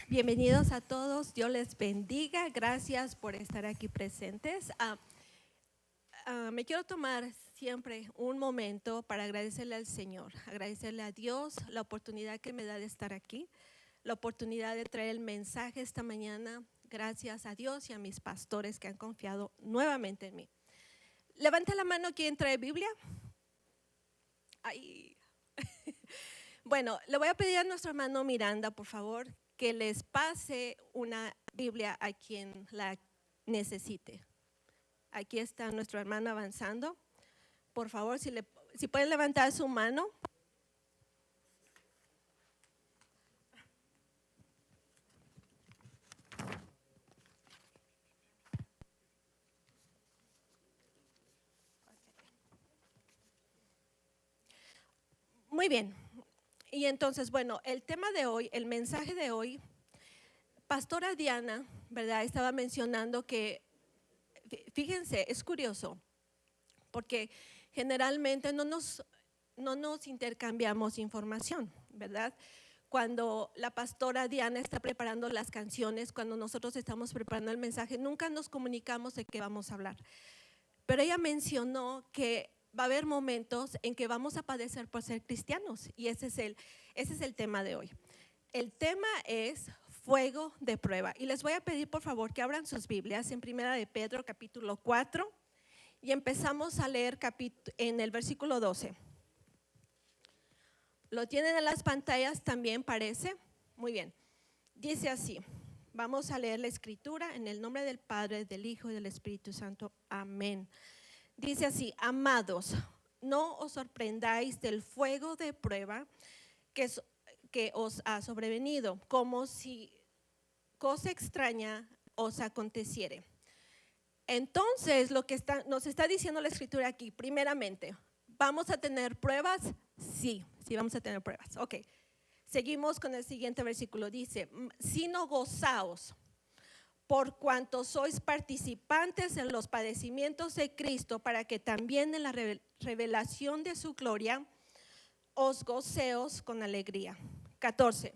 Bienvenidos a todos, Dios les bendiga, gracias por estar aquí presentes. Me quiero tomar siempre un momento para agradecerle al Señor, agradecerle a Dios la oportunidad que me da de estar aquí, la oportunidad de traer el mensaje esta mañana, gracias a Dios y a mis pastores que han confiado nuevamente en mí. Levanta la mano quien trae Biblia. Ay. Bueno, le voy a pedir a nuestra hermano Miranda, por favor, que les pase una Biblia a quien la necesite. Aquí está nuestro hermano avanzando. Por favor, si pueden levantar su mano. Muy bien. Y entonces, bueno, el tema de hoy, el mensaje de hoy, Pastora Diana, ¿verdad? Estaba mencionando que, fíjense, es curioso, porque generalmente no nos intercambiamos información, ¿verdad? Cuando la pastora Diana está preparando las canciones, cuando nosotros estamos preparando el mensaje, nunca nos comunicamos de qué vamos a hablar. Pero ella mencionó que va a haber momentos en que vamos a padecer por ser cristianos y ese es el tema de hoy. El tema es fuego de prueba y les voy a pedir por favor que abran sus Biblias en Primera de Pedro capítulo 4 y empezamos a leer en el versículo 12. ¿Lo tienen en las pantallas también parece? Muy bien, dice así, vamos a leer la escritura en el nombre del Padre, del Hijo y del Espíritu Santo, amén. Dice así, amados, no os sorprendáis del fuego de prueba que os ha sobrevenido, como si cosa extraña os aconteciere. Entonces, lo que nos está diciendo la escritura aquí, primeramente, ¿vamos a tener pruebas? Sí vamos a tener pruebas. Ok, seguimos con el siguiente versículo, dice, sino gozaos, por cuanto sois participantes en los padecimientos de Cristo, para que también en la revelación de su gloria os goceos con alegría. 14.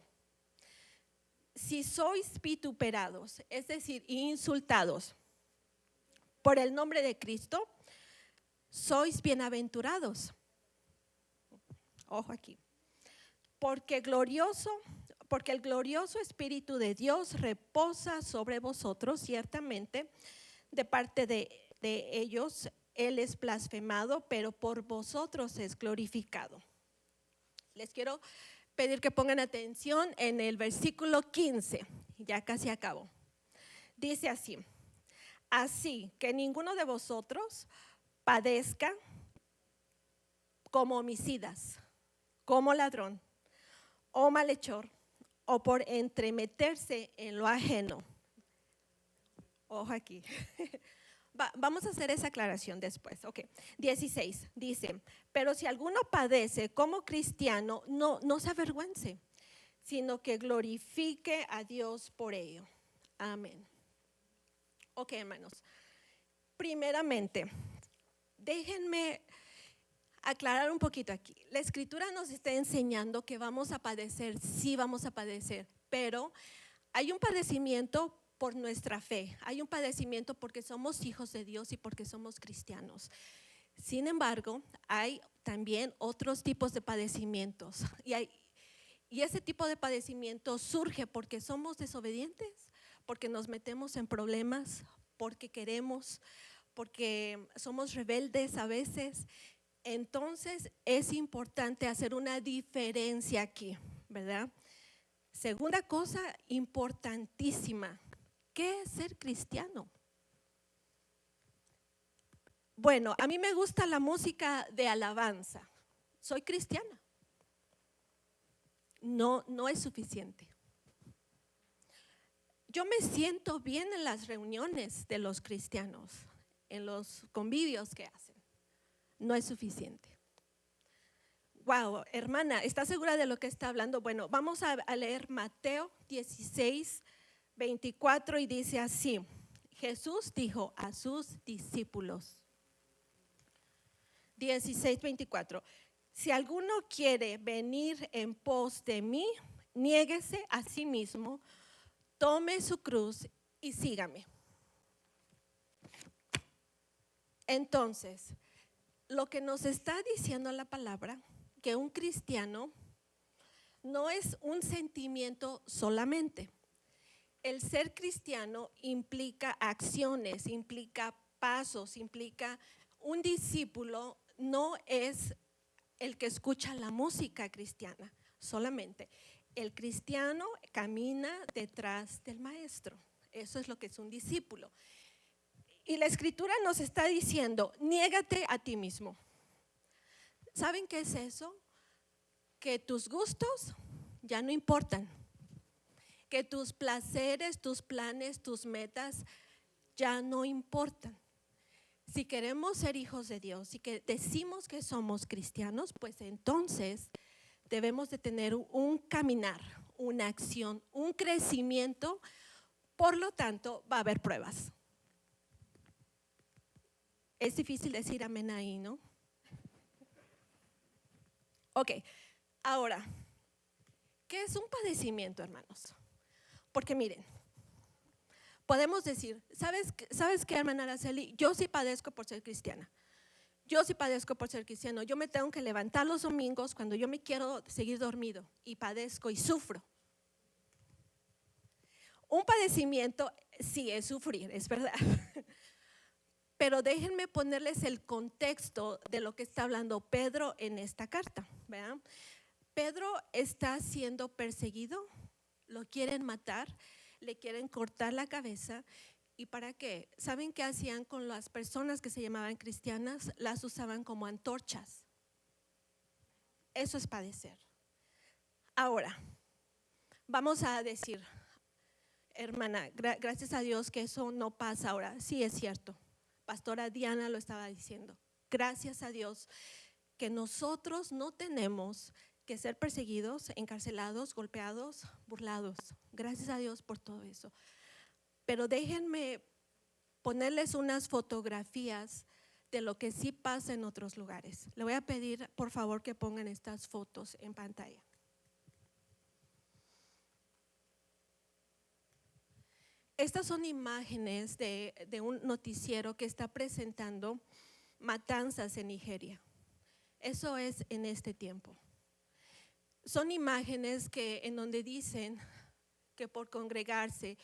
Si sois vituperados, es decir, insultados por el nombre de Cristo, sois bienaventurados. Ojo aquí. Porque el glorioso Espíritu de Dios reposa sobre vosotros, ciertamente, de parte de ellos, Él es blasfemado, pero por vosotros es glorificado. Les quiero pedir que pongan atención en el versículo 15, ya casi acabo. Dice así, así que ninguno de vosotros padezca como homicidas, como ladrón, o malhechor, o por entremeterse en lo ajeno. Ojo aquí. Vamos a hacer esa aclaración después. Ok. 16 dice, pero si alguno padece como cristiano, no se avergüence, sino que glorifique a Dios por ello. Amén. Ok, hermanos. Primeramente, déjenme aclarar un poquito aquí. La escritura nos está enseñando que vamos a padecer, sí vamos a padecer, pero hay un padecimiento por nuestra fe, hay un padecimiento porque somos hijos de Dios y porque somos cristianos. Sin embargo, hay también otros tipos de padecimientos y ese tipo de padecimiento surge porque somos desobedientes, porque nos metemos en problemas, porque queremos, porque somos rebeldes a veces. Entonces es importante hacer una diferencia aquí, ¿verdad? Segunda cosa importantísima, ¿qué es ser cristiano? Bueno, a mí me gusta la música de alabanza, soy cristiana. No es suficiente. Yo me siento bien en las reuniones de los cristianos, en los convivios que hacen. No es suficiente. Wow, hermana, ¿está segura de lo que está hablando? Bueno, vamos a leer Mateo 16, 24 y dice así, Jesús dijo a sus discípulos, 16, 24, si alguno quiere venir en pos de mí, niéguese a sí mismo, tome su cruz y sígame. Entonces, lo que nos está diciendo la palabra, que un cristiano no es un sentimiento solamente. El ser cristiano implica acciones, implica pasos, implica un discípulo, no es el que escucha la música cristiana solamente. El cristiano camina detrás del maestro. Eso es lo que es un discípulo. Y la escritura nos está diciendo, niégate a ti mismo. ¿Saben qué es eso? Que tus gustos ya no importan. Que tus placeres, tus planes, tus metas ya no importan. Si queremos ser hijos de Dios y que decimos que somos cristianos, pues entonces debemos de tener un caminar, una acción, un crecimiento. Por lo tanto, va a haber pruebas. Es difícil decir amén ahí, ¿no? Ok, ahora, ¿qué es un padecimiento, hermanos? Porque miren, podemos decir, ¿sabes qué, hermana Araceli? Yo sí padezco por ser cristiana. Yo sí padezco por ser cristiano. Yo me tengo que levantar los domingos cuando yo me quiero seguir dormido y padezco y sufro. Un padecimiento sí es sufrir, es verdad. Pero déjenme ponerles el contexto de lo que está hablando Pedro en esta carta. ¿Vean? Pedro está siendo perseguido, lo quieren matar, le quieren cortar la cabeza. ¿Y para qué? ¿Saben qué hacían con las personas que se llamaban cristianas? Las usaban como antorchas. Eso es padecer. Ahora, vamos a decir, hermana, gracias a Dios que eso no pasa ahora. Sí, es cierto. Pastora Diana lo estaba diciendo. Gracias a Dios que nosotros no tenemos que ser perseguidos, encarcelados, golpeados, burlados. Gracias a Dios por todo eso. Pero déjenme ponerles unas fotografías de lo que sí pasa en otros lugares. Le voy a pedir, por favor, que pongan estas fotos en pantalla. Estas son imágenes de un noticiero que está presentando matanzas en Nigeria. Eso es en este tiempo. Son imágenes en donde dicen que por congregarse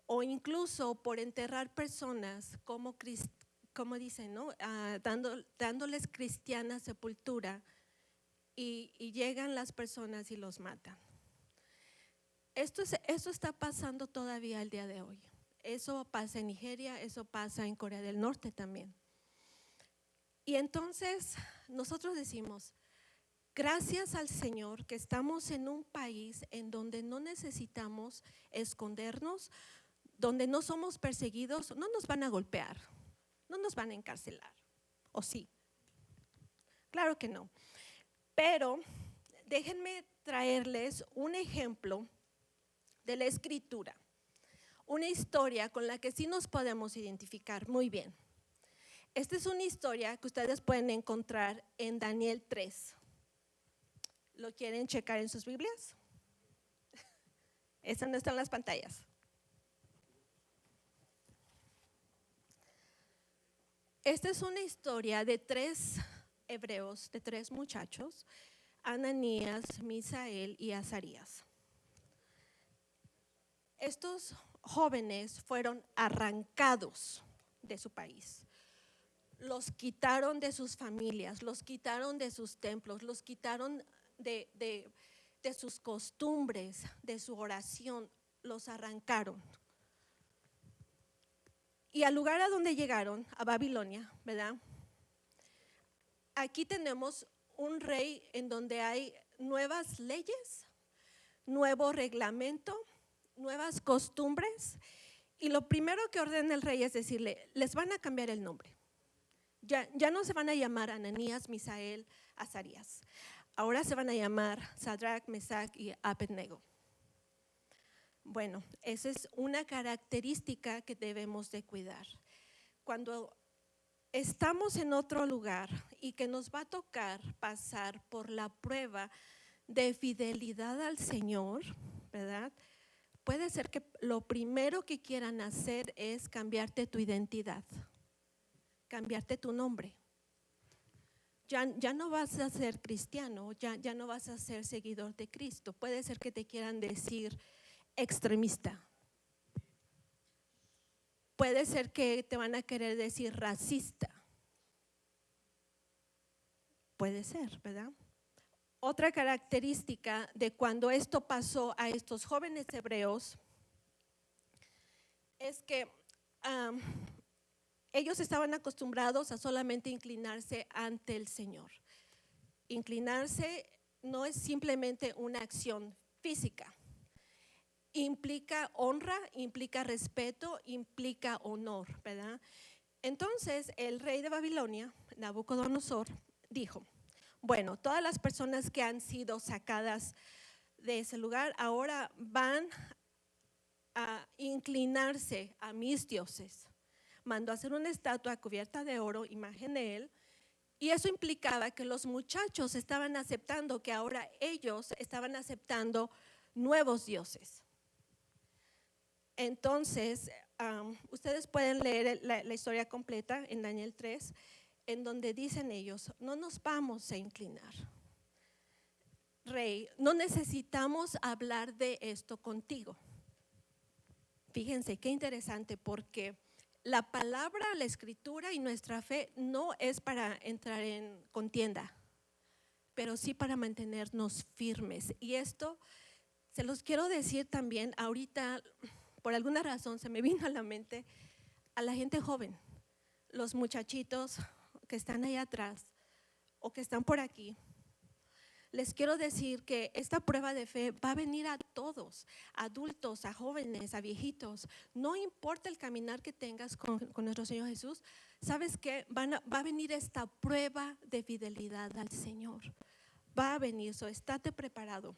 o incluso por enterrar personas como dicen, ¿no? Dándoles cristiana sepultura y llegan las personas y los matan. Eso está pasando todavía el día de hoy. Eso pasa en Nigeria, eso pasa en Corea del Norte también. Y entonces nosotros decimos, gracias al Señor que estamos en un país en donde no necesitamos escondernos, donde no somos perseguidos, no nos van a golpear, no nos van a encarcelar, ¿o sí? Claro que no. Pero déjenme traerles un ejemplo de la escritura, una historia con la que sí nos podemos identificar muy bien. Esta es una historia que ustedes pueden encontrar en Daniel 3. ¿Lo quieren checar en sus Biblias? Esa no está en las pantallas. Esta es una historia de 3 hebreos, de 3 muchachos, Ananías, Misael y Azarías. Estos jóvenes fueron arrancados de su país. Los quitaron de sus familias, los quitaron de sus templos, los quitaron de sus costumbres, de su oración, los arrancaron. Y al lugar a donde llegaron, a Babilonia, ¿verdad? Aquí tenemos un rey en donde hay nuevas leyes, nuevo reglamento, nuevas costumbres. Y lo primero que ordena el rey es decirle, les van a cambiar el nombre. Ya no se van a llamar Ananías, Misael, Azarías. Ahora se van a llamar Sadrach, Mesach y Abednego. Bueno, esa es una característica que debemos de cuidar. Cuando estamos en otro lugar y que nos va a tocar pasar por la prueba de fidelidad al Señor, ¿verdad? puede ser que lo primero que quieran hacer es cambiarte tu identidad, cambiarte tu nombre. Ya no vas a ser cristiano, ya no vas a ser seguidor de Cristo. Puede ser que te quieran decir extremista. Puede ser que te van a querer decir racista. Puede ser, ¿verdad? Otra característica de cuando esto pasó a estos jóvenes hebreos es que ellos estaban acostumbrados a solamente inclinarse ante el Señor. Inclinarse no es simplemente una acción física. Implica honra, implica respeto, implica honor, ¿verdad? Entonces el rey de Babilonia, Nabucodonosor, dijo: bueno, todas las personas que han sido sacadas de ese lugar ahora van a inclinarse a mis dioses. Mandó a hacer una estatua cubierta de oro, imagen de él, y eso implicaba que los muchachos estaban aceptando que ahora ellos estaban aceptando nuevos dioses. Entonces, ustedes pueden leer la historia completa en Daniel 3, en donde dicen ellos: no nos vamos a inclinar. Rey, no necesitamos hablar de esto contigo. Fíjense qué interesante, porque la palabra, la escritura y nuestra fe no es para entrar en contienda, pero sí para mantenernos firmes. Y esto se los quiero decir también ahorita. Por alguna razón se me vino a la mente a la gente joven, los muchachitos que están ahí atrás o que están por aquí. Les quiero decir que esta prueba de fe va a venir a todos, a adultos, a jóvenes, a viejitos. No importa el caminar que tengas con nuestro Señor Jesús, ¿sabes qué? Va a venir esta prueba de fidelidad al Señor. Va a venir, estate preparado.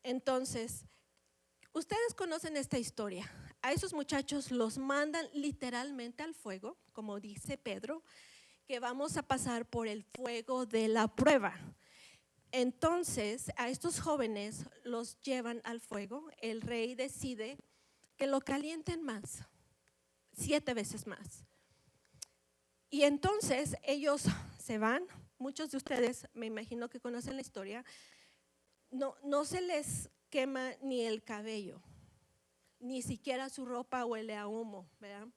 Entonces, ustedes conocen esta historia. A esos muchachos los mandan literalmente al fuego, como dice Pedro, que vamos a pasar por el fuego de la prueba. Entonces, a estos jóvenes los llevan al fuego. El rey decide que lo calienten más, 7 veces más. Y entonces ellos se van. Muchos de ustedes, me imagino que conocen la historia. No se les quema ni el cabello, ni siquiera su ropa huele a humo, ¿verdad?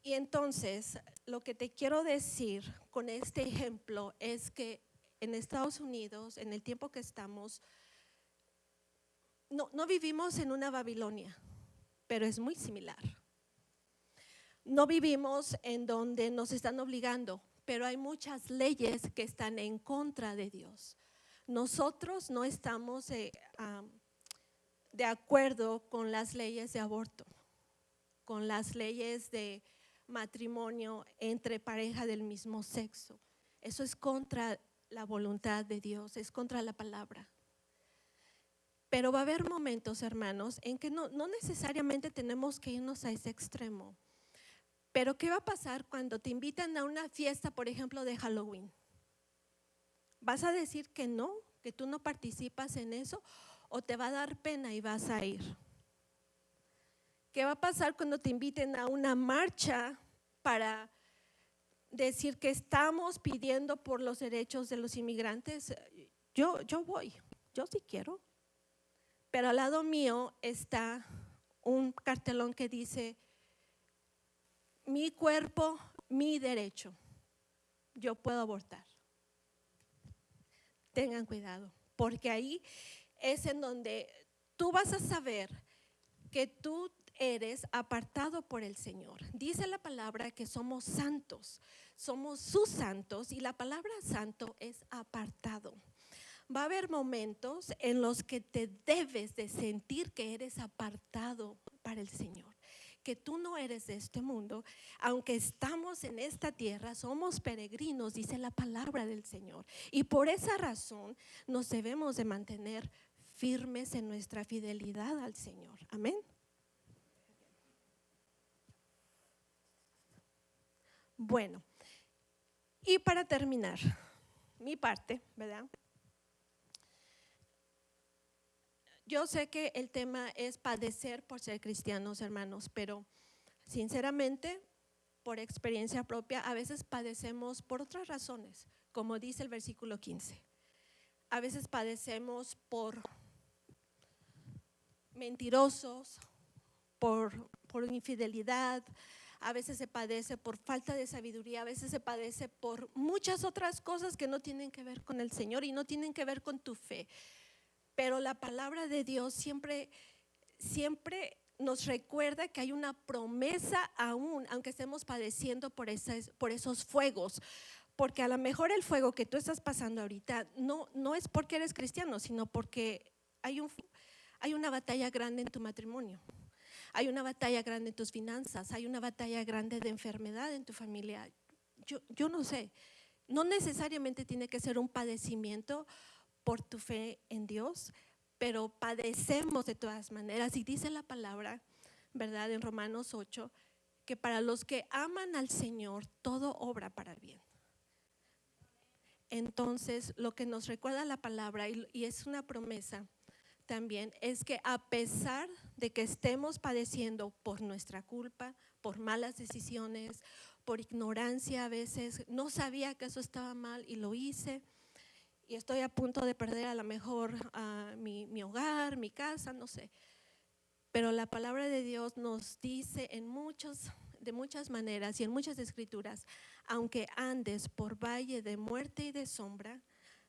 Y entonces, lo que te quiero decir con este ejemplo es que en Estados Unidos, en el tiempo que estamos, no vivimos en una Babilonia, pero es muy similar. No vivimos en donde nos están obligando, pero hay muchas leyes que están en contra de Dios. Nosotros no estamos de acuerdo con las leyes de aborto, con las leyes de matrimonio entre pareja del mismo sexo. Eso es contra la voluntad de Dios, es contra la palabra. Pero va a haber momentos, hermanos, en que no necesariamente tenemos que irnos a ese extremo. Pero ¿qué va a pasar cuando te invitan a una fiesta, por ejemplo, de Halloween? ¿Vas a decir que no, que tú no participas en eso, o te va a dar pena y vas a ir? ¿Qué va a pasar cuando te inviten a una marcha para decir que estamos pidiendo por los derechos de los inmigrantes? Yo voy, yo sí quiero. Pero al lado mío está un cartelón que dice: mi cuerpo, mi derecho, yo puedo abortar. Tengan cuidado, porque ahí es en donde tú vas a saber que tú eres apartado por el Señor. Dice la palabra que somos santos, somos sus santos, y la palabra santo es apartado. Va a haber momentos en los que te debes de sentir que eres apartado para el Señor, que tú no eres de este mundo. Aunque estamos en esta tierra, somos peregrinos, dice la palabra del Señor, y por esa razón nos debemos de mantener firmes en nuestra fidelidad al Señor. Amén. Bueno, y para terminar mi parte, ¿verdad? Yo sé que el tema es padecer por ser cristianos, hermanos, pero sinceramente, por experiencia propia, a veces padecemos por otras razones, como dice el versículo 15. A veces padecemos por mentirosos, por infidelidad, a veces se padece por falta de sabiduría, a veces se padece por muchas otras cosas que no tienen que ver con el Señor y no tienen que ver con tu fe. Pero la palabra de Dios siempre nos recuerda que hay una promesa aún, aunque estemos padeciendo por esos fuegos. Porque a lo mejor el fuego que tú estás pasando ahorita no es porque eres cristiano, sino porque hay una batalla grande en tu matrimonio. Hay una batalla grande en tus finanzas, hay una batalla grande de enfermedad en tu familia. Yo no sé, no necesariamente tiene que ser un padecimiento por tu fe en Dios, pero padecemos de todas maneras. Y dice la palabra, ¿verdad? En Romanos 8, que para los que aman al Señor, todo obra para el bien. Entonces, lo que nos recuerda la palabra, y es una promesa también, es que a pesar de que estemos padeciendo por nuestra culpa, por malas decisiones, por ignorancia a veces, no sabía que eso estaba mal y lo hice, y estoy a punto de perder a lo mejor mi hogar, mi casa, no sé. Pero la palabra de Dios nos dice de muchas maneras y en muchas escrituras, aunque andes por valle de muerte y de sombra,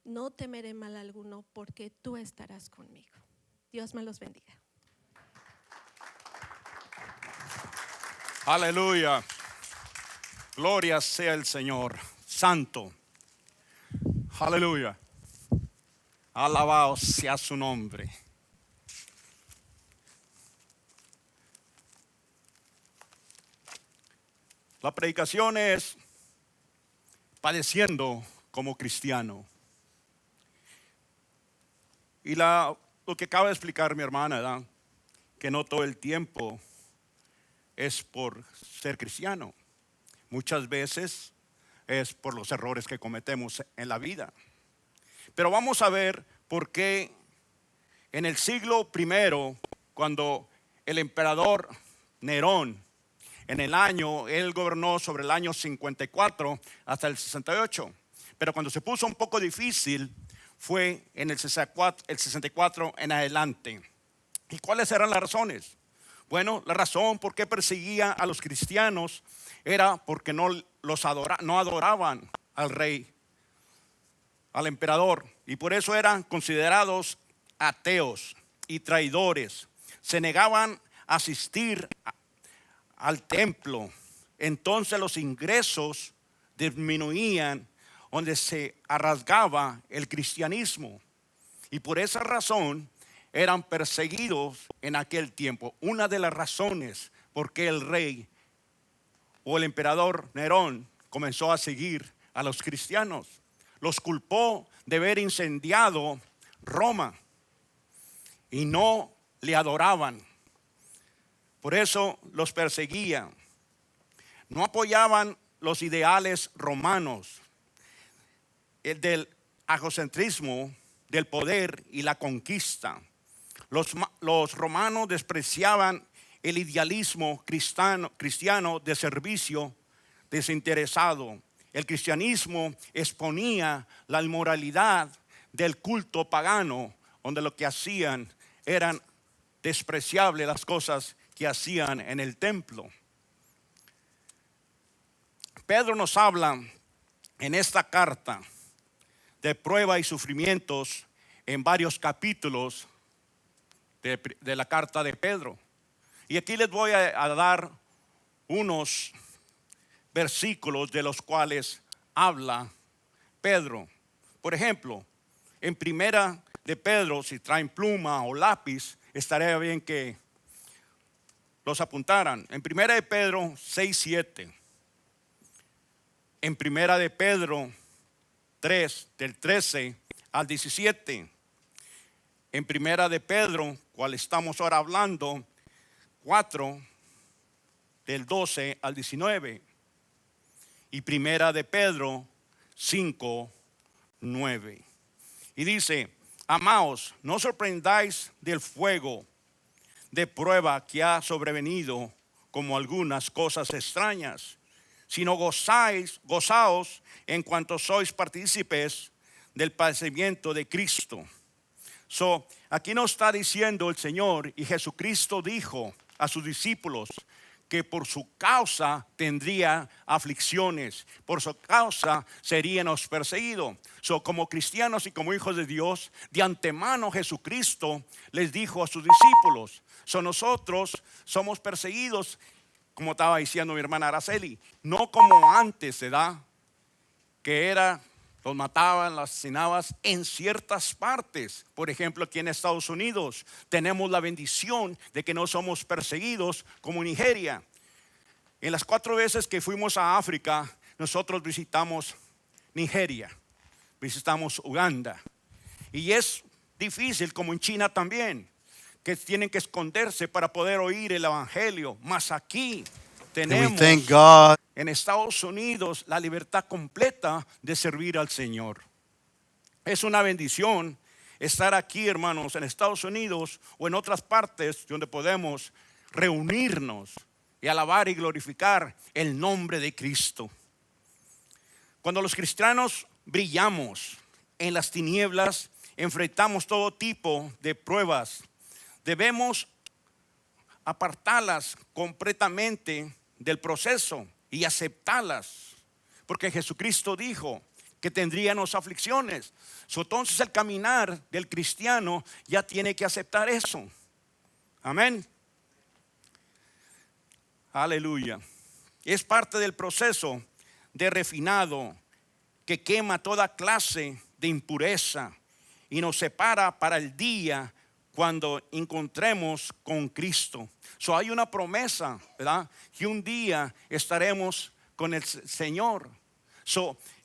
no temeré mal alguno porque tú estarás conmigo. Dios me los bendiga. Aleluya. Gloria sea el Señor. Santo. Aleluya. Alabado sea su nombre. La predicación es padeciendo como cristiano. Y lo que acaba de explicar mi hermana, ¿verdad? Que no todo el tiempo es por ser cristiano. Muchas veces es por los errores que cometemos en la vida. Pero vamos a ver por qué en el siglo I, cuando el emperador Nerón, él gobernó sobre el año 54 hasta el 68. Pero cuando se puso un poco difícil, fue en el 64 en adelante. ¿Y cuáles eran las razones? Bueno, la razón por qué perseguía a los cristianos era porque no adoraban al rey, al emperador, y por eso eran considerados ateos y traidores. Se negaban a asistir al templo. Entonces los ingresos disminuían, donde se arraigaba el cristianismo, y por esa razón eran perseguidos en aquel tiempo. Una de las razones por qué el rey o el emperador Nerón comenzó a seguir a los cristianos. Los culpó de haber incendiado Roma y no le adoraban. Por eso los perseguía. No apoyaban los ideales romanos, el del egocentrismo, del poder y la conquista. Los romanos despreciaban el idealismo cristiano de servicio desinteresado. El cristianismo exponía la inmoralidad del culto pagano, donde lo que hacían eran despreciables las cosas que hacían en el templo. Pedro nos habla en esta carta de prueba y sufrimientos en varios capítulos de la carta de Pedro. Y aquí les voy a dar unos versículos de los cuales habla Pedro. Por ejemplo, en primera de Pedro, si traen pluma o lápiz, estaría bien que los apuntaran. En primera de Pedro 6:7. En primera de Pedro 3, del 13 al 17. En primera de Pedro, cual estamos ahora hablando, 4, del 12 al 19. Y primera de Pedro 5:9. Y dice: Amaos, no sorprendáis del fuego de prueba que ha sobrevenido como algunas cosas extrañas, sino gozaos en cuanto sois partícipes del padecimiento de Cristo. Aquí nos está diciendo el Señor, y Jesucristo dijo a sus discípulos que por su causa tendría aflicciones, por su causa seríamos perseguidos. Como cristianos y como hijos de Dios, de antemano Jesucristo les dijo a sus discípulos, nosotros somos perseguidos, como estaba diciendo mi hermana Araceli, no como antes, ¿verdad? Que era, los mataban, los asesinaban en ciertas partes. Por ejemplo, aquí en Estados Unidos tenemos la bendición de que no somos perseguidos como Nigeria. En las 4 veces que fuimos a África, nosotros visitamos Nigeria, visitamos Uganda. Y es difícil, como en China también, que tienen que esconderse para poder oír el evangelio. Mas aquí tenemos en Estados Unidos la libertad completa de servir al Señor. Es una bendición estar aquí, hermanos, en Estados Unidos o en otras partes donde podemos reunirnos y alabar y glorificar el nombre de Cristo. Cuando los cristianos brillamos en las tinieblas, enfrentamos todo tipo de pruebas. Debemos apartarlas completamente del proceso y aceptarlas, porque Jesucristo dijo que tendríamos aflicciones. Entonces el caminar del cristiano ya tiene que aceptar eso. Amén. Aleluya. Es parte del proceso de refinado que quema toda clase de impureza y nos separa para el día cuando encontremos con Cristo. Hay una promesa, ¿verdad? Que un día estaremos con el Señor.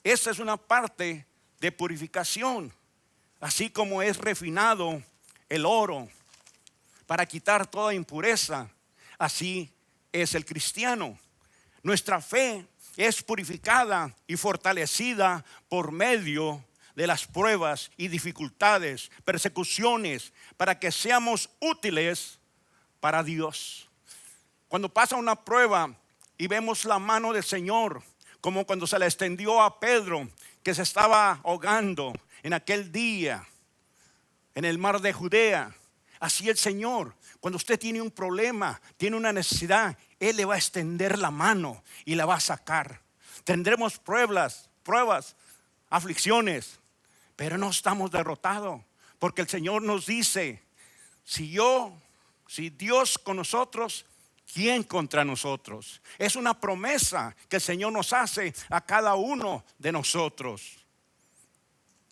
Esta es una parte de purificación. Así como es refinado el oro para quitar toda impureza, así es el cristiano. Nuestra fe es purificada y fortalecida por medio de las pruebas y dificultades, persecuciones, para que seamos útiles para Dios. Cuando pasa una prueba y vemos la mano del Señor, como cuando se le extendió a Pedro, que se estaba ahogando en aquel día en el mar de Judea, así el Señor, cuando usted tiene un problema, tiene una necesidad, Él le va a extender la mano y la va a sacar. Tendremos pruebas, aflicciones, pero no estamos derrotados, porque el Señor nos dice, si Dios con nosotros, ¿quién contra nosotros? Es una promesa que el Señor nos hace a cada uno de nosotros.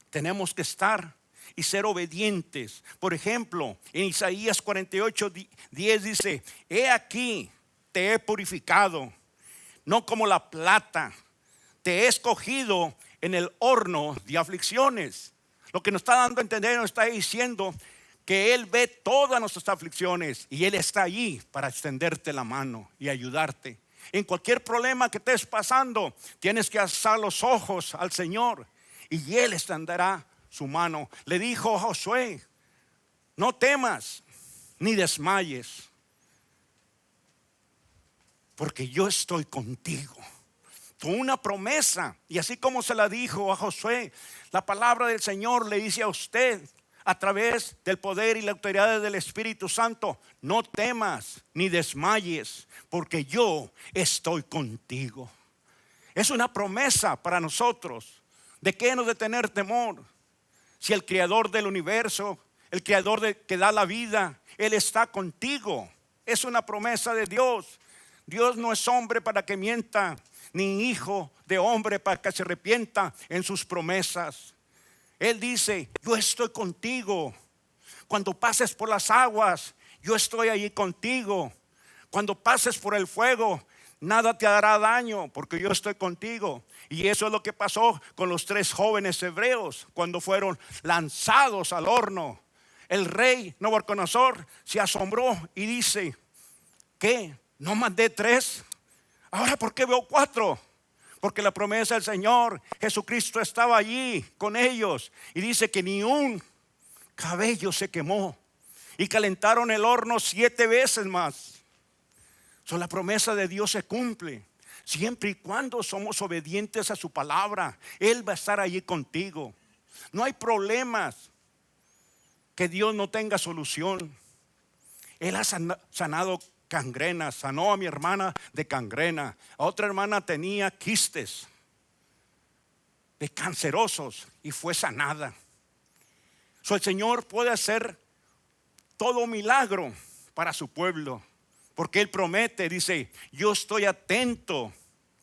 Tenemos que estar y ser obedientes. Por ejemplo, en Isaías 48:10 dice, he aquí te he purificado, no como la plata, te he escogido en el horno de aflicciones. Lo que nos está dando a entender, nos está diciendo que Él ve todas nuestras aflicciones y Él está allí para extenderte la mano y ayudarte. En cualquier problema que estés pasando, tienes que alzar los ojos al Señor y Él extenderá su mano. Le dijo a Josué, no temas ni desmayes, porque yo estoy contigo. Con una promesa, y así como se la dijo a Josué, la palabra del Señor le dice a usted a través del poder y la autoridad del Espíritu Santo, no temas ni desmayes, porque yo estoy contigo. Es una promesa para nosotros. ¿De qué hemos de tener temor? Si el creador del universo, el creador que da la vida, Él está contigo. Es una promesa de Dios. Dios no es hombre para que mienta, ni hijo de hombre para que se arrepienta en sus promesas. Él dice, yo estoy contigo. Cuando pases por las aguas, yo estoy allí contigo. Cuando pases por el fuego, nada te hará daño, porque yo estoy contigo. Y eso es lo que pasó con los 3 jóvenes hebreos cuando fueron lanzados al horno. El rey Nabucodonosor se asombró y dice, ¿qué? ¿No mandé 3? Ahora, ¿por qué veo 4? Porque la promesa del Señor Jesucristo estaba allí con ellos. Y dice que ni un cabello se quemó y calentaron el horno 7 veces más. La promesa de Dios se cumple siempre y cuando somos obedientes a su palabra. Él va a estar allí contigo. No hay problemas que Dios no tenga solución. Él ha sanado cangrenas. Sanó a mi hermana de cangrena. A otra hermana tenía quistes de cancerosos y fue sanada. El Señor puede hacer todo milagro para su pueblo, porque Él promete, dice: yo estoy atento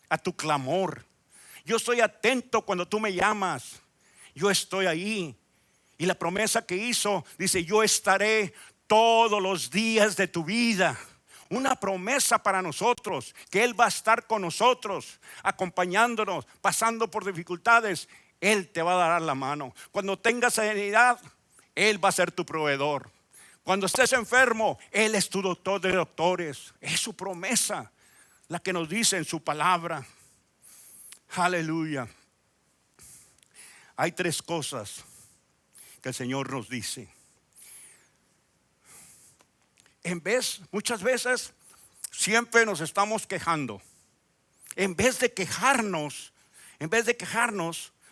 a tu clamor. Yo estoy atento cuando tú me llamas. Yo estoy ahí. Y la promesa que hizo, dice: yo estaré todos los días de tu vida. Una promesa para nosotros, que Él va a estar con nosotros, acompañándonos, pasando por dificultades. Él te va a dar la mano. Cuando tengas sanidad, Él va a ser tu proveedor. Cuando estés enfermo, Él es tu doctor de doctores. Es su promesa, la que nos dice en su palabra. Aleluya. Hay 3 cosas que el Señor nos dice. Muchas veces siempre nos estamos quejando. En vez de quejarnos,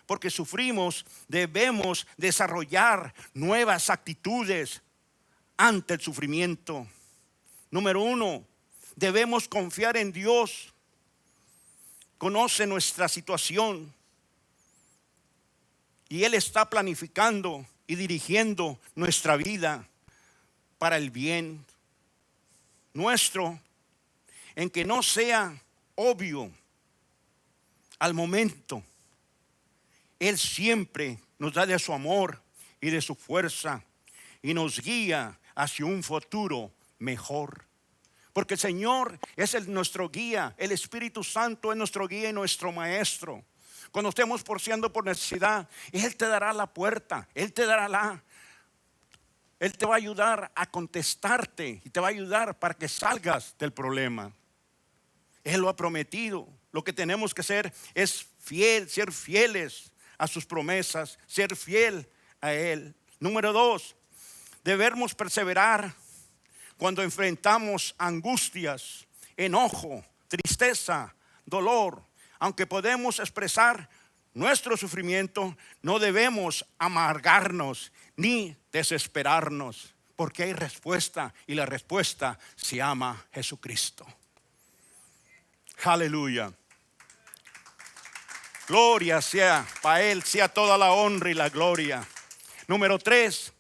porque sufrimos, debemos desarrollar nuevas actitudes ante el sufrimiento. Número 1, debemos confiar en Dios. Conoce nuestra situación y Él está planificando y dirigiendo nuestra vida para el bien nuestro, en que no sea obvio al momento. Él siempre nos da de su amor y de su fuerza y nos guía hacia un futuro mejor. Porque el Señor es nuestro guía, el Espíritu Santo es nuestro guía y nuestro maestro. Cuando estemos siendo por necesidad, Él te dará la puerta, Él te va a ayudar a contestarte y te va a ayudar para que salgas del problema. Él lo ha prometido. Lo que tenemos que hacer es ser fieles a sus promesas, ser fiel a Él. Número 2, debemos perseverar cuando enfrentamos angustias, enojo, tristeza, dolor. Aunque podemos expresar nuestro sufrimiento, no debemos amargarnos ni desesperarnos, porque hay respuesta y la respuesta se llama Jesucristo. Aleluya. Gloria sea para Él, sea toda la honra y la gloria. Número 3,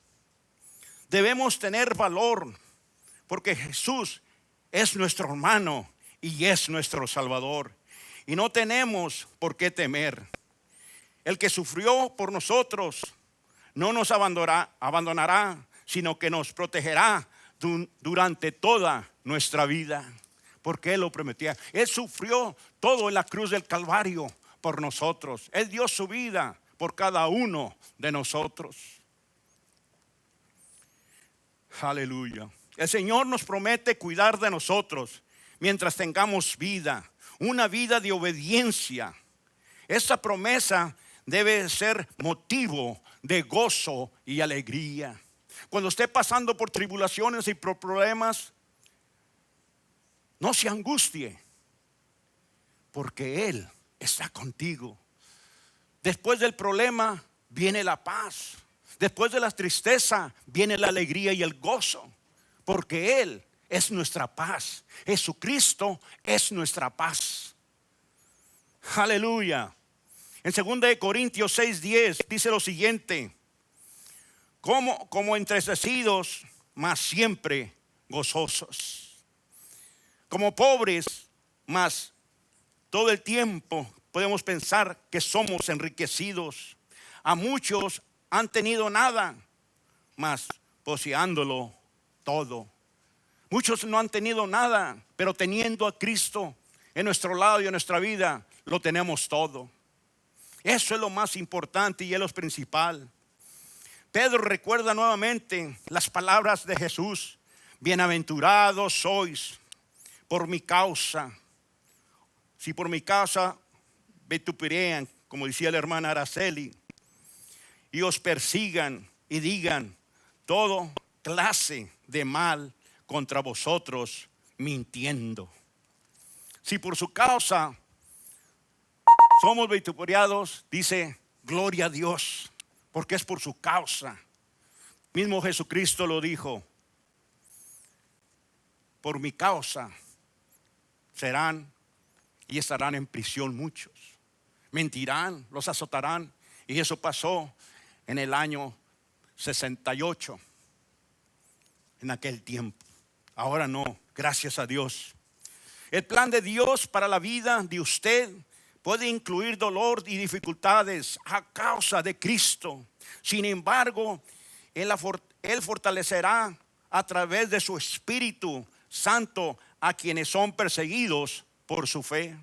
debemos tener valor, porque Jesús es nuestro hermano y es nuestro Salvador. Y no tenemos por qué temer. El que sufrió por nosotros no nos abandonará, sino que nos protegerá durante toda nuestra vida. Porque Él lo prometía. Él sufrió todo en la cruz del Calvario por nosotros. Él dio su vida por cada uno de nosotros. Aleluya. El Señor nos promete cuidar de nosotros mientras tengamos vida. Una vida de obediencia. Esa promesa debe ser motivo de gozo y alegría. Cuando esté pasando por tribulaciones y por problemas, no se angustie, porque Él está contigo. Después del problema viene la paz. Después de la tristeza viene la alegría y el gozo, porque Él es nuestra paz. Jesucristo es nuestra paz. Aleluya. En 2 Corintios 6:10 dice lo siguiente: como entristecidos, mas siempre gozosos. Como pobres, mas todo el tiempo podemos pensar que somos enriquecidos. A muchos han tenido nada, mas poseándolo todo. Muchos no han tenido nada, pero teniendo a Cristo en nuestro lado y en nuestra vida, lo tenemos todo. Eso es lo más importante y es lo principal. Pedro recuerda nuevamente las palabras de Jesús: bienaventurados sois por mi causa. Si por mi causa vituperean, como decía la hermana Araceli, y os persigan y digan todo clase de mal contra vosotros, mintiendo. Si por su causa somos vituperados, dice, gloria a Dios, porque es por su causa. Mismo Jesucristo lo dijo, por mi causa serán y estarán en prisión muchos. Mentirán, los azotarán. Y eso pasó en el año 68, en aquel tiempo. Ahora no, gracias a Dios. El plan de Dios para la vida de usted puede incluir dolor y dificultades a causa de Cristo. Sin embargo, Él fortalecerá a través de su Espíritu Santo a quienes son perseguidos por su fe.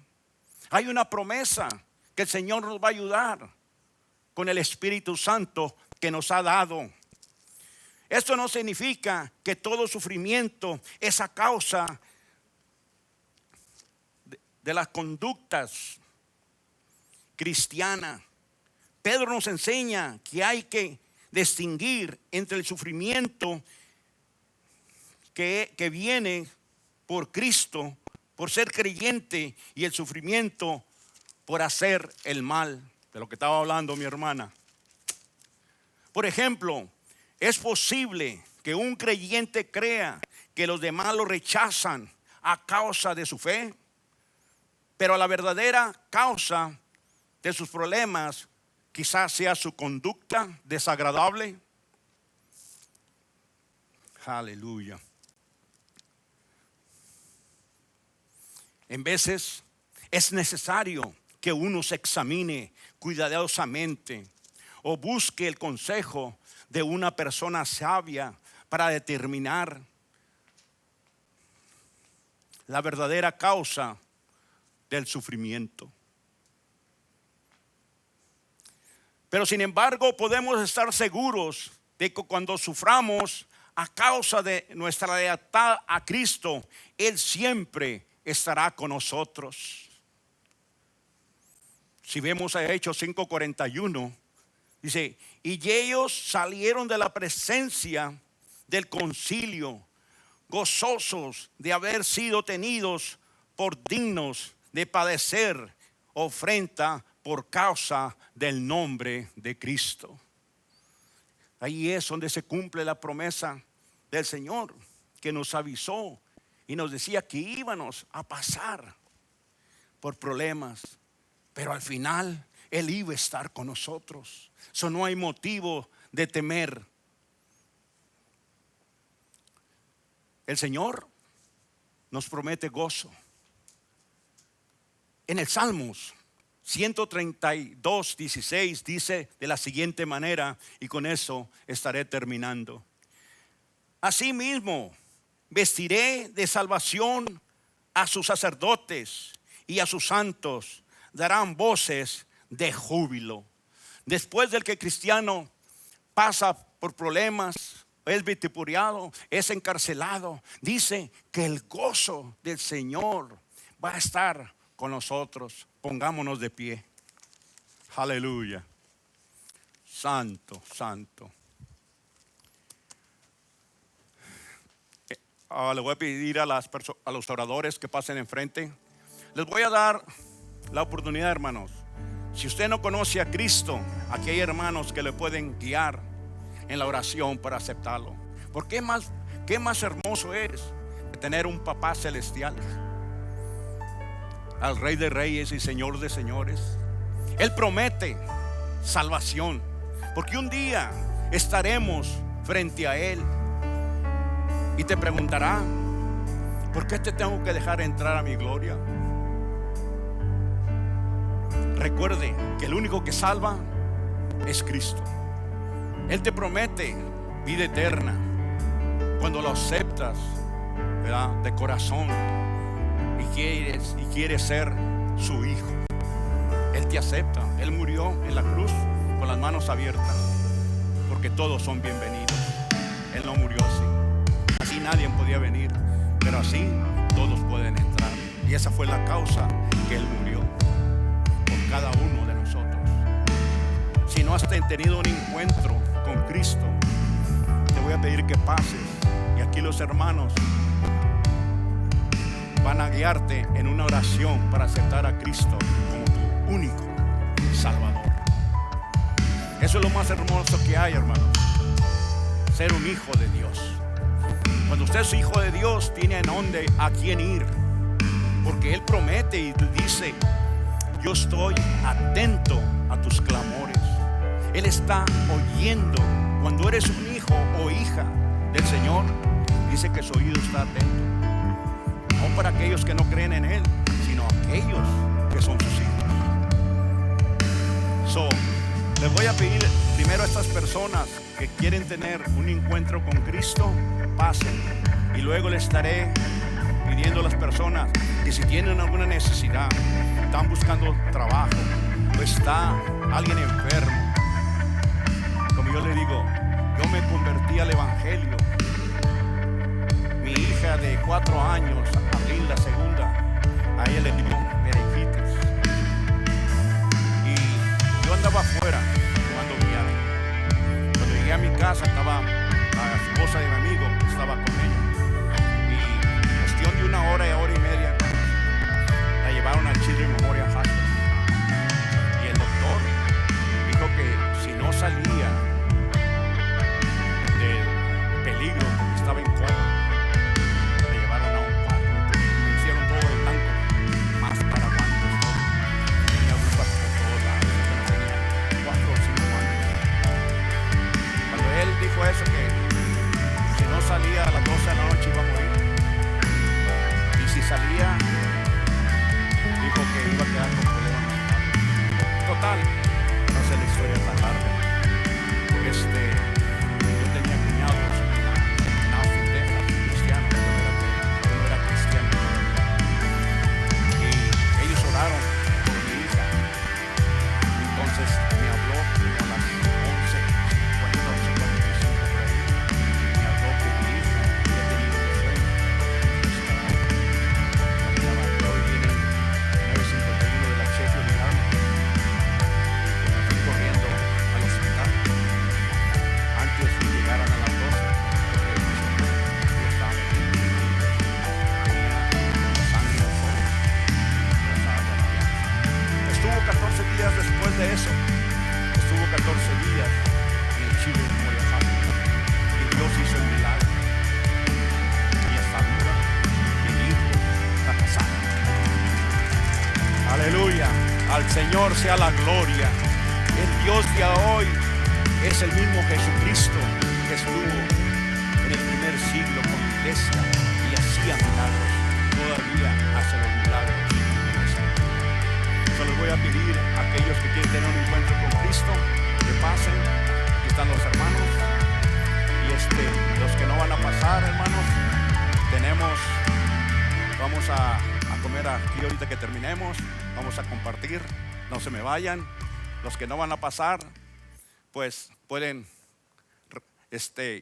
Hay una promesa que el Señor nos va a ayudar con el Espíritu Santo que nos ha dado. Esto no significa que todo sufrimiento es a causa de las conductas cristianas. Pedro nos enseña que hay que distinguir entre el sufrimiento que viene por Cristo, por ser creyente, y el sufrimiento por hacer el mal, de lo que estaba hablando mi hermana. Por ejemplo, es posible que un creyente crea que los demás lo rechazan a causa de su fe, pero la verdadera causa de sus problemas quizás sea su conducta desagradable. Aleluya. En veces es necesario que uno se examine cuidadosamente o busque el consejo de una persona sabia para determinar la verdadera causa del sufrimiento. Pero sin embargo, podemos estar seguros de que cuando suframos a causa de nuestra lealtad a Cristo, Él siempre estará con nosotros. Si vemos a Hechos 5:41, dice, y ellos salieron de la presencia del concilio, gozosos de haber sido tenidos por dignos de padecer ofrenda por causa del nombre de Cristo. Ahí es donde se cumple la promesa del Señor, que nos avisó y nos decía que íbamos a pasar por problemas, pero al final Él iba a estar con nosotros. Eso no hay motivo de temer. El Señor nos promete gozo. En el Salmos 132:16 dice de la siguiente manera, y con eso estaré terminando. Asimismo, vestiré de salvación a sus sacerdotes y a sus santos darán voces de júbilo. Después del que el cristiano pasa por problemas, es vituperiado, es encarcelado, dice que el gozo del Señor va a estar con nosotros. Pongámonos de pie. Aleluya. Santo, santo. Le voy a pedir a los oradores que pasen enfrente. Les voy a dar la oportunidad, hermanos. Si usted no conoce a Cristo, aquí hay hermanos que le pueden guiar en la oración para aceptarlo. Porque qué más hermoso es tener un papá celestial, al Rey de Reyes y Señor de Señores. Él promete salvación, porque un día estaremos frente a Él y te preguntará: ¿por qué te tengo que dejar entrar a mi gloria? Recuerde que el único que salva es Cristo. Él te promete vida eterna cuando lo aceptas, ¿verdad?, de corazón y quieres ser su hijo. Él te acepta. Él murió en la cruz con las manos abiertas, porque todos son bienvenidos. Él no murió así. Así nadie podía venir, pero así todos pueden entrar. Y esa fue la causa que Él murió por cada uno de nosotros. Si no has tenido un encuentro con Cristo, te voy a a pedir que pases. Y aquí los hermanos van a guiarte en una oración para aceptar a Cristo como tu único Salvador. Eso es lo más hermoso que hay, hermanos. Ser un hijo de Dios. Cuando usted es hijo de Dios, tiene a quién ir. Porque Él promete y dice: yo estoy atento a tus clamores. Él está oyendo. Cuando eres un hijo o hija del Señor, dice que su oído está atento. No para aquellos que no creen en Él, sino aquellos que son sus hijos. Les voy a pedir primero a estas personas que quieren tener un encuentro con Cristo, pasen. Y luego les estaré pidiendo a las personas que si tienen alguna necesidad, están buscando trabajo o está alguien enfermo, como yo le digo, yo me convertí al Evangelio. Mi hija de 4 años, Abril, la segunda, a ella le dio meningitis. Y yo andaba afuera tomando viaje. Cuando llegué a mi casa, estaba la esposa de mi amigo, estaba con ella. Y cuestión de una hora y media, la llevaron al Children's Memorial Hospital. Y el doctor dijo que si no salía del peligro porque estaba en coma, la llevaron a un cuarto. Me hicieron todo de blanco, máscara, guantes, todo. Tenía agujas por todos lados. Tenía 4 o 5 años. Cuando él dijo eso, que si no salía a las 12 de la noche iba a morir, y si salía, dijo que iba a quedar con problemas. Total, no sé la historia tan larga. Yo tenía cuñados en Austin, Texas, cristianos. Yo no era cristiano. Y ellos oraron por mi hija. Entonces me habló como a las 11:50, 11:45 por ahí. Me habló que mi hija había tenido un sueño. Hoy viene 9:51 de la Sheffield United. Me fui corriendo al hospital antes de llegaran a las 12, porque yo estaba tenía sangre en los ojos, yo estaba demasiado. Estuvo 14 días después de eso. Estuvo 14 días en el Chile de Moyajá, y Dios hizo un milagro. Ella está viva, mi hijo está casado. Aleluya, al Señor sea la gloria. El Dios de hoy es el mismo Jesucristo que estuvo en el primer siglo con la iglesia y hacía milagros. Todavía hace los milagros en este tiempo. Yo les voy a pedir a aquellos que quieren tener un encuentro con Cristo que pasen. Aquí están los hermanos. Y los que no van a pasar, hermanos, vamos a comer aquí ahorita que terminemos. Vamos a compartir. No se me vayan. Los que no van a pasar, pues pueden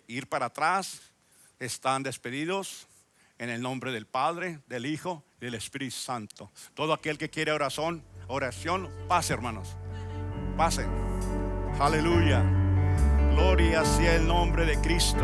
ir para atrás. Están despedidos en el nombre del Padre, del Hijo y del Espíritu Santo. Todo aquel que quiere oración, pase, hermanos. Pasen. Aleluya. Gloria sea el nombre de Cristo.